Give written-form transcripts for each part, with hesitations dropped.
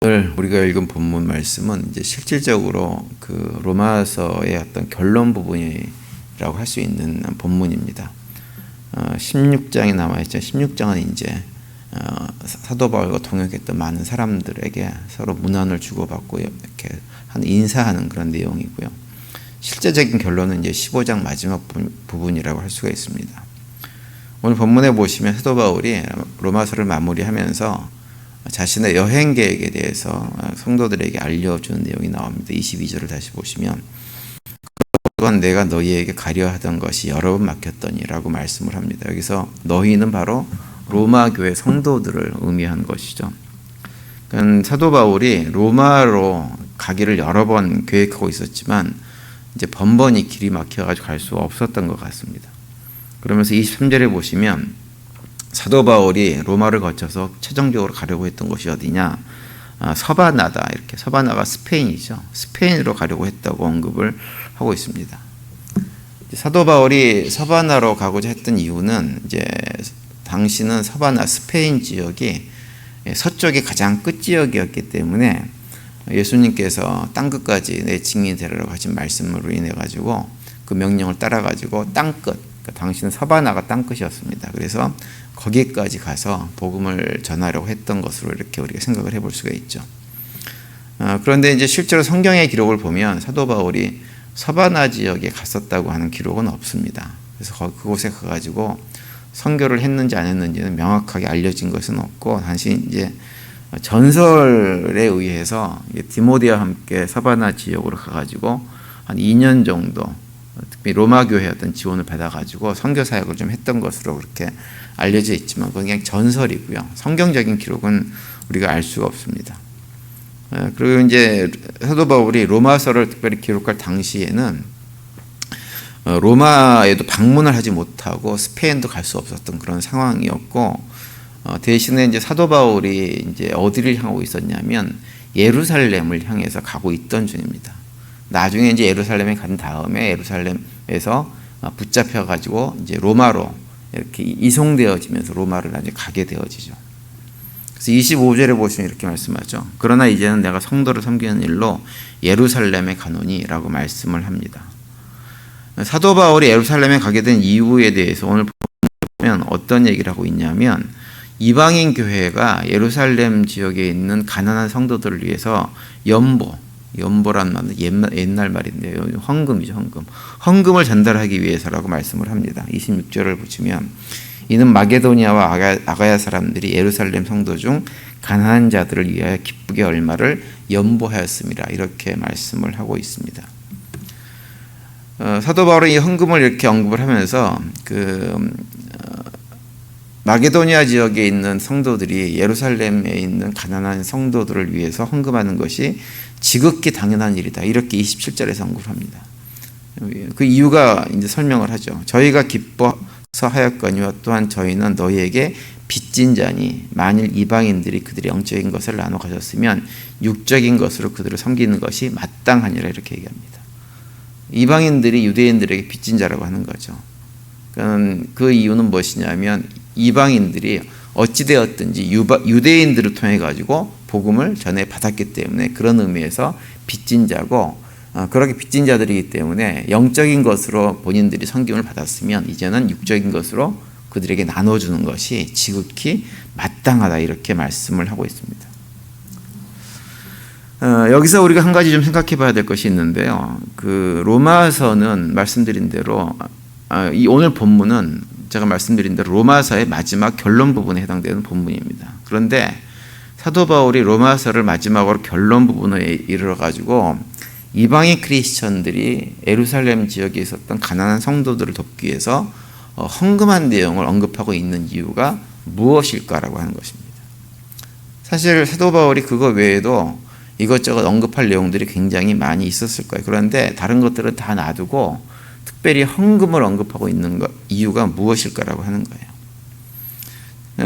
오늘 우리가 읽은 본문 말씀은 이제 실질적으로 그 로마서의 어떤 결론 부분이라고 할 수 있는 본문입니다. 16장에 나와 있죠. 16장은 이제 사도 바울과 동역했던 많은 사람들에게 서로 문안을 주고받고 이렇게 인사하는 그런 내용이고요. 실제적인 결론은 이제 15장 마지막 부분이라고 할 수가 있습니다. 오늘 본문에 보시면 사도 바울이 로마서를 마무리하면서 자신의 여행 계획에 대해서 성도들에게 알려주는 내용이 나옵니다. 22절을 다시 보시면 그동안 내가 너희에게 가려 하던 것이 여러 번 막혔더니라고 말씀을 합니다. 여기서 너희는 바로 로마 교회 성도들을 의미한 것이죠. 그러니까 사도 바울이 로마로 가기를 여러 번 계획하고 있었지만 이제 번번이 길이 막혀가지고 갈 수 없었던 것 같습니다. 그러면서 23절에 보시면 사도 바울이 로마를 거쳐서 최종적으로 가려고 했던 곳이 어디냐? 서바나다. 이렇게 서바나가 스페인이죠. 스페인으로 가려고 했다고 언급을 하고 있습니다. 사도 바울이 서바나로 가고자 했던 이유는 이제 당시는 서바나 스페인 지역이 서쪽의 가장 끝 지역이었기 때문에 예수님께서 땅 끝까지 내 증인이 되라고 하신 말씀으로 인해 가지고 그 명령을 따라 가지고 땅 끝. 당시는 서바나가 땅 끝이었습니다. 그래서 거기까지 가서 복음을 전하려고 했던 것으로 이렇게 우리가 생각을 해볼 수가 있죠. 그런데 이제 실제로 성경의 기록을 보면 사도 바울이 서바나 지역에 갔었다고 하는 기록은 없습니다. 그래서 그곳에 가가지고 선교를 했는지 안 했는지는 명확하게 알려진 것은 없고 단지 이제 전설에 의해서 디모데와 함께 서바나 지역으로 가가지고 한 2년 정도 특히 로마 교회 어떤 지원을 받아가지고 선교 사역을 좀 했던 것으로 그렇게 알려져 있지만 그건 그냥 전설이고요. 성경적인 기록은 우리가 알 수가 없습니다. 그리고 이제 사도 바울이 로마서를 특별히 기록할 당시에는 로마에도 방문을 하지 못하고 스페인도 갈 수 없었던 그런 상황이었고 대신에 이제 사도 바울이 이제 어디를 향하고 있었냐면 예루살렘을 향해서 가고 있던 중입니다. 나중에 이제 예루살렘에 간 다음에 예루살렘에서 붙잡혀 가지고 이제 로마로 이렇게 이송되어지면서 로마를 나중에 가게 되어지죠. 그래서 25절에 보시면 이렇게 말씀하죠. 그러나 이제는 내가 성도를 섬기는 일로 예루살렘에 가노니라고 말씀을 합니다. 사도 바울이 예루살렘에 가게 된 이유에 대해서 오늘 보면 어떤 얘기를 하고 있냐면 이방인 교회가 예루살렘 지역에 있는 가난한 성도들을 위해서 연보란 말은 옛날 말인데요. 헌금이죠. 헌금을 전달하기 위해서라고 말씀을 합니다. 26절을 보시면 이는 마게도니아와 아가야 사람들이 예루살렘 성도 중 가난한 자들을 위하여 기쁘게 얼마를 연보하였습니다. 이렇게 말씀을 하고 있습니다. 사도 바울은 이 헌금을 이렇게 언급을 하면서 마게도니아 지역에 있는 성도들이 예루살렘에 있는 가난한 성도들을 위해서 헌금하는 것이 지극히 당연한 일이다. 이렇게 27절에서 언급을 합니다. 그 이유가 이제 설명을 하죠. 저희가 기뻐서 하였거니와 또한 저희는 너희에게 빚진 자니 만일 이방인들이 그들의 영적인 것을 나눠 가졌으면 육적인 것으로 그들을 섬기는 것이 마땅하니라 이렇게 얘기합니다. 이방인들이 유대인들에게 빚진 자라고 하는 거죠. 그 이유는 무엇이냐면 이방인들이 어찌되었든지 유대인들을 통해 가지고 복음을 전해 받았기 때문에 그런 의미에서 빚진 자고 그렇게 빚진 자들이기 때문에 영적인 것으로 본인들이 섬김을 받았으면 이제는 육적인 것으로 그들에게 나눠주는 것이 지극히 마땅하다 이렇게 말씀을 하고 있습니다. 여기서 우리가 한 가지 좀 생각해 봐야 될 것이 있는데요. 그 로마서는 말씀드린 대로 이 오늘 본문은 제가 말씀드린 대로 로마서의 마지막 결론 부분에 해당되는 본문입니다. 그런데 사도 바울이 로마서를 마지막으로 결론 부분에 이르러 가지고 이방인 크리스천들이 예루살렘 지역에 있었던 가난한 성도들을 돕기 위해서 헌금한 내용을 언급하고 있는 이유가 무엇일까라고 하는 것입니다. 사실 사도 바울이 그거 외에도 이것저것 언급할 내용들이 굉장히 많이 있었을 거예요. 그런데 다른 것들은 다 놔두고 특별히 헌금을 언급하고 있는 이유가 무엇일까라고 하는 거예요.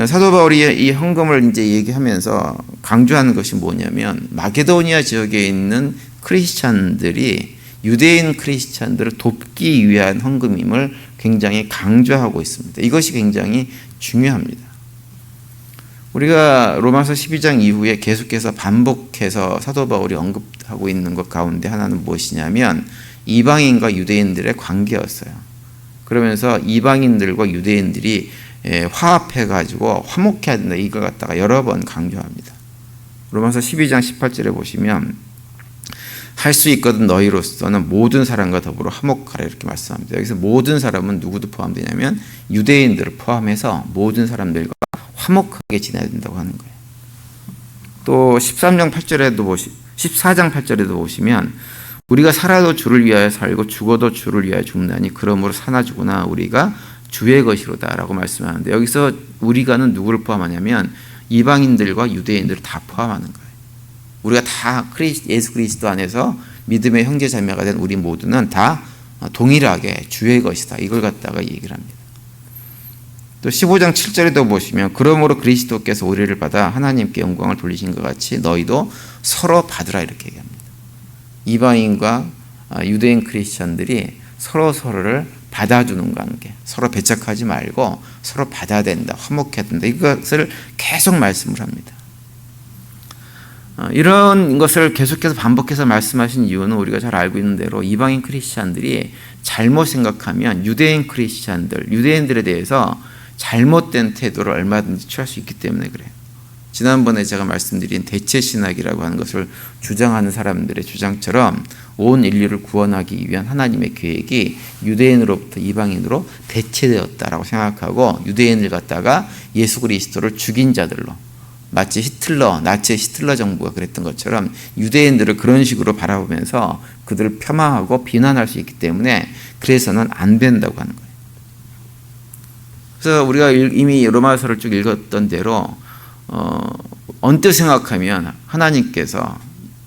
사도 바울이 이 헌금을 이제 얘기하면서 강조하는 것이 뭐냐면 마게도니아 지역에 있는 크리스찬들이 유대인 크리스찬들을 돕기 위한 헌금임을 굉장히 강조하고 있습니다. 이것이 굉장히 중요합니다. 우리가 로마서 12장 이후에 계속해서 반복해서 사도 바울이 언급하고 있는 것 가운데 하나는 무엇이냐면 이방인과 유대인들의 관계였어요. 그러면서 이방인들과 유대인들이 화합해가지고 화목해야 된다, 이걸 갖다가 여러 번 강조합니다. 로마서 12장 18절에 보시면 할 수 있거든 너희로서는 모든 사람과 더불어 화목하라, 이렇게 말씀합니다. 여기서 모든 사람은 누구도 포함되냐면 유대인들을 포함해서 모든 사람들과 화목하게 지내야 된다고 하는 거예요. 또 14장 8절에도 보시면 우리가 살아도 주를 위하여 살고 죽어도 주를 위하여 죽나니 그러므로 사나 죽으나 우리가 주의 것이로다 라고 말씀하는데, 여기서 우리가는 누구를 포함하냐면 이방인들과 유대인들을 다 포함하는 거예요. 우리가 다 예수 그리스도 안에서 믿음의 형제 자매가 된 우리 모두는 다 동일하게 주의 것이다, 이걸 갖다가 얘기를 합니다. 또 15장 7절에도 보시면 그러므로 그리스도께서 우리를 받아 하나님께 영광을 돌리신 것 같이 너희도 서로 받으라, 이렇게 얘기합니다. 이방인과 유대인 크리스천들이 서로를 받아주는 관계, 서로 배척하지 말고 서로 받아야 된다, 화목해야 된다, 이것을 계속 말씀을 합니다. 이런 것을 계속해서 반복해서 말씀하신 이유는 우리가 잘 알고 있는 대로 이방인 크리스찬들이 잘못 생각하면 유대인들에 대해서 잘못된 태도를 얼마든지 취할 수 있기 때문에 그래요. 지난번에 제가 말씀드린 대체신학이라고 하는 것을 주장하는 사람들의 주장처럼 온 인류를 구원하기 위한 하나님의 계획이 유대인으로부터 이방인으로 대체되었다라고 생각하고 유대인을 갖다가 예수 그리스도를 죽인 자들로, 마치 나치 히틀러 정부가 그랬던 것처럼 유대인들을 그런 식으로 바라보면서 그들을 폄하하고 비난할 수 있기 때문에 그래서는 안 된다고 하는 거예요. 그래서 우리가 이미 로마서를 쭉 읽었던 대로 언뜻 생각하면 하나님께서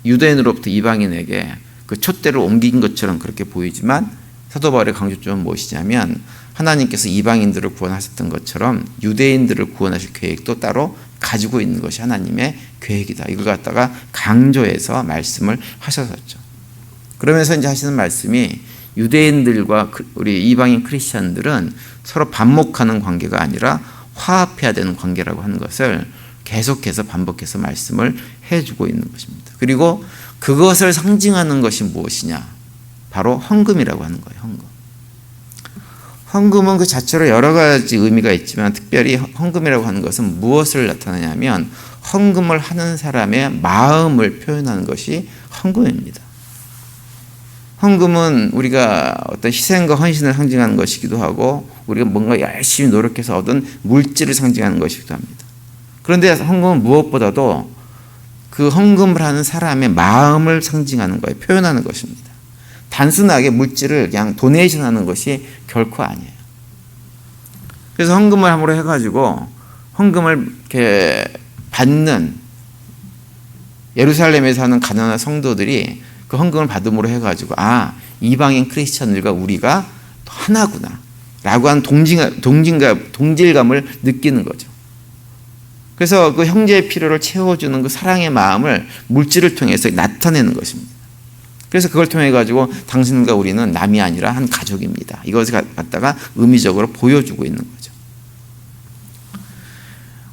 유대인으로부터 이방인에게 그 촛대를 옮긴 것처럼 그렇게 보이지만 사도 바울의 강조점은 무엇이냐면 하나님께서 이방인들을 구원하셨던 것처럼 유대인들을 구원하실 계획도 따로 가지고 있는 것이 하나님의 계획이다, 이걸 갖다가 강조해서 말씀을 하셨었죠. 그러면서 이제 하시는 말씀이 유대인들과 우리 이방인 크리스천들은 서로 반목하는 관계가 아니라 화합해야 되는 관계라고 하는 것을 계속해서 반복해서 말씀을 해주고 있는 것입니다. 그리고 그것을 상징하는 것이 무엇이냐? 바로 헌금이라고 하는 거예요. 헌금은 그 자체로 여러 가지 의미가 있지만 특별히 헌금이라고 하는 것은 무엇을 나타내냐면 헌금을 하는 사람의 마음을 표현하는 것이 헌금입니다. 헌금은 우리가 어떤 희생과 헌신을 상징하는 것이기도 하고 우리가 뭔가 열심히 노력해서 얻은 물질을 상징하는 것이기도 합니다. 그런데 헌금은 무엇보다도 그 헌금을 하는 사람의 마음을 상징하는 거예요. 표현하는 것입니다. 단순하게 물질을 그냥 도네이션 하는 것이 결코 아니에요. 그래서 헌금을 함으로 해가지고 헌금을 이렇게 받는 예루살렘에 사는 가난한 성도들이 그 헌금을 받음으로 해가지고 이방인 크리스천들과 우리가 하나구나 라고 하는 동질감을 느끼는 거죠. 그래서 그 형제의 필요를 채워주는 그 사랑의 마음을 물질을 통해서 나타내는 것입니다. 그래서 그걸 통해 가지고 당신과 우리는 남이 아니라 한 가족입니다, 이것을 갖다가 의미적으로 보여주고 있는 거죠.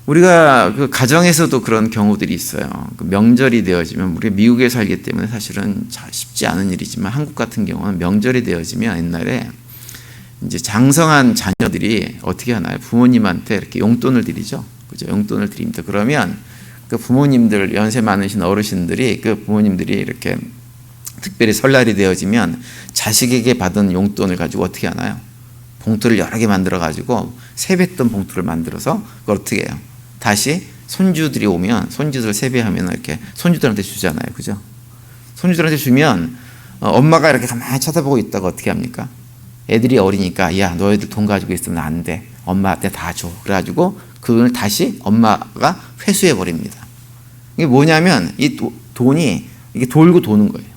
우리가 그 가정에서도 그런 경우들이 있어요. 그 명절이 되어지면 우리가 미국에 살기 때문에 사실은 쉽지 않은 일이지만 한국 같은 경우는 명절이 되어지면 옛날에 이제 장성한 자녀들이 어떻게 하나요? 부모님한테 이렇게 용돈을 드리죠. 그죠? 용돈을 드립니다. 그러면 그 부모님들, 연세 많으신 어르신들이 그 부모님들이 이렇게 특별히 설날이 되어지면 자식에게 받은 용돈을 가지고 어떻게 하나요? 봉투를 여러 개 만들어 가지고 세뱃돈 봉투를 만들어서 그걸 어떻게 해요? 다시 손주들이 오면 손주들 세배하면 이렇게 손주들한테 주잖아요. 그죠? 손주들한테 주면 엄마가 이렇게 가만히 쳐다보고 있다가 어떻게 합니까? 애들이 어리니까 야, 너희들 돈 가지고 있으면 안 돼. 엄마한테 다 줘. 그래가지고 그걸 다시 엄마가 회수해 버립니다. 이게 뭐냐면 이 돈이 이게 돌고 도는 거예요.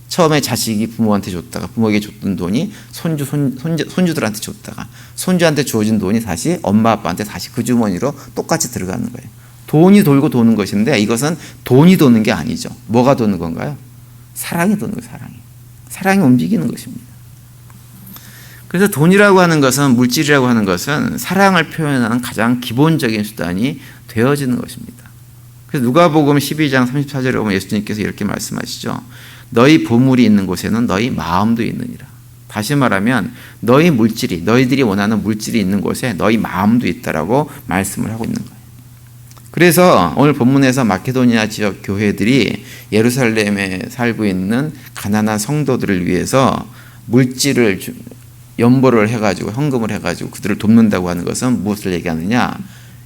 처음에 자식이 부모한테 줬다가 부모에게 줬던 돈이 손주들한테 줬다가 손주한테 주어진 돈이 다시 엄마 아빠한테 다시 그 주머니로 똑같이 들어가는 거예요. 돈이 돌고 도는 것인데 이것은 돈이 도는 게 아니죠. 뭐가 도는 건가요? 사랑이 도는 거예요. 사랑이 움직이는 것입니다. 그래서 돈이라고 하는 것은, 물질이라고 하는 것은 사랑을 표현하는 가장 기본적인 수단이 되어지는 것입니다. 그래서 누가복음 12장 34절에 보면 예수님께서 이렇게 말씀하시죠. 너희 보물이 있는 곳에는 너희 마음도 있느니라. 다시 말하면 너희 물질이, 너희들이 원하는 물질이 있는 곳에 너희 마음도 있다라고 말씀을 하고 있는 거예요. 그래서 오늘 본문에서 마케도니아 지역 교회들이 예루살렘에 살고 있는 가난한 성도들을 위해서 물질을 연보를 해가지고 헌금을 해가지고 그들을 돕는다고 하는 것은 무엇을 얘기하느냐?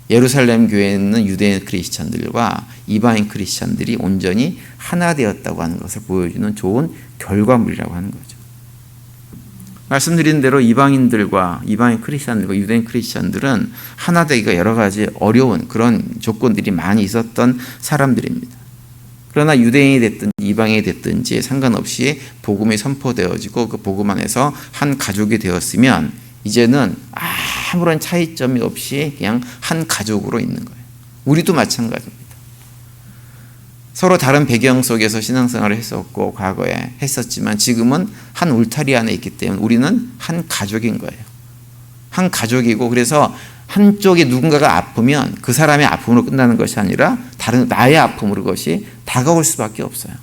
예루살렘 교회에 있는 유대인 크리스찬들과 이방인 크리스찬들이 온전히 하나 되었다고 하는 것을 보여주는 좋은 결과물이라고 하는 거죠. 말씀드린 대로 이방인 크리스찬들과 유대인 크리스찬들은 하나 되기가 여러 가지 어려운 그런 조건들이 많이 있었던 사람들입니다. 그러나 유대인이 됐든 이방인이 됐든지 상관없이 복음이 선포되어지고 그 복음 안에서 한 가족이 되었으면 이제는 아무런 차이점이 없이 그냥 한 가족으로 있는 거예요. 우리도 마찬가지입니다. 서로 다른 배경 속에서 신앙생활을 했었고 과거에 했었지만 지금은 한 울타리 안에 있기 때문에 우리는 한 가족인 거예요. 한 가족이고 그래서 한쪽에 누군가가 아프면 그 사람의 아픔으로 끝나는 것이 아니라 다른 나의 아픔으로 그것이 다가올 수밖에 없어요.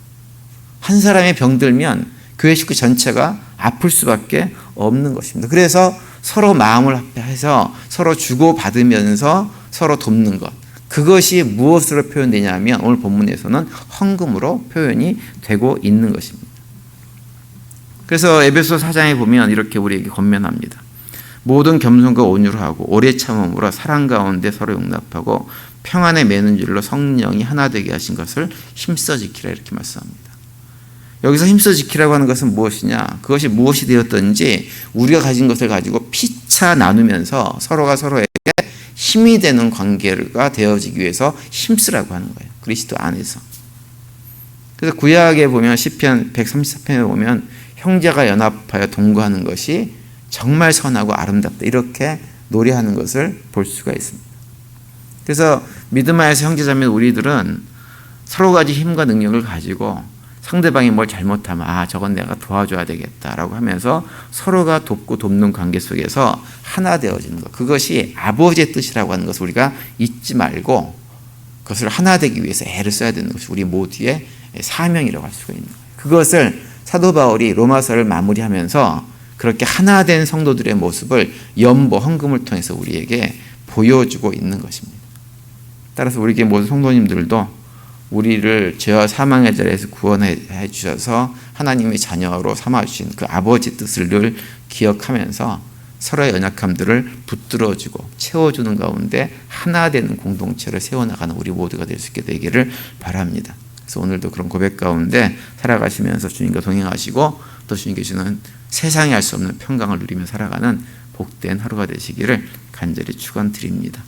한 사람의 병들면 교회 식구 전체가 아플 수밖에 없는 것입니다. 그래서 서로 마음을 합해서 서로 주고받으면서 서로 돕는 것. 그것이 무엇으로 표현되냐면 오늘 본문에서는 헌금으로 표현이 되고 있는 것입니다. 그래서 에베소 4장에 보면 이렇게 우리에게 권면합니다. 모든 겸손과 온유로 하고 오래 참음으로 사랑 가운데 서로 용납하고 평안에 매는 줄로 성령이 하나 되게 하신 것을 힘써 지키라 이렇게 말씀합니다. 여기서 힘써 지키라고 하는 것은 무엇이냐? 그것이 무엇이 되었든지 우리가 가진 것을 가지고 피차 나누면서 서로가 서로에게 힘이 되는 관계가 되어지기 위해서 힘쓰라고 하는 거예요. 그리스도 안에서. 그래서 구약에 보면 시편 134편에 보면 형제가 연합하여 동거하는 것이 정말 선하고 아름답다 이렇게 노래하는 것을 볼 수가 있습니다. 그래서 믿음 안에서 형제자매 우리들은 서로 가지 힘과 능력을 가지고 상대방이 뭘 잘못하면 저건 내가 도와줘야 되겠다라고 하면서 서로가 돕고 돕는 관계 속에서 하나 되어지는 것. 그것이 아버지의 뜻이라고 하는 것을 우리가 잊지 말고 그것을 하나 되기 위해서 애를 써야 되는 것이 우리 모두의 사명이라고 할 수가 있는 거예요. 그것을 사도 바울이 로마서를 마무리하면서 그렇게 하나 된 성도들의 모습을 연보 헌금을 통해서 우리에게 보여주고 있는 것입니다. 따라서 우리에게 모든 성도님들도 우리를 죄와 사망의 자리에서 구원해 주셔서 하나님의 자녀로 삼아주신 그 아버지 뜻을 늘 기억하면서 서로의 연약함들을 붙들어주고 채워주는 가운데 하나 되는 공동체를 세워나가는 우리 모두가 될 수 있게 되기를 바랍니다. 그래서 오늘도 그런 고백 가운데 살아가시면서 주님과 동행하시고 또 주님께 주는 세상이 알 수 없는 평강을 누리며 살아가는 복된 하루가 되시기를 간절히 축원드립니다.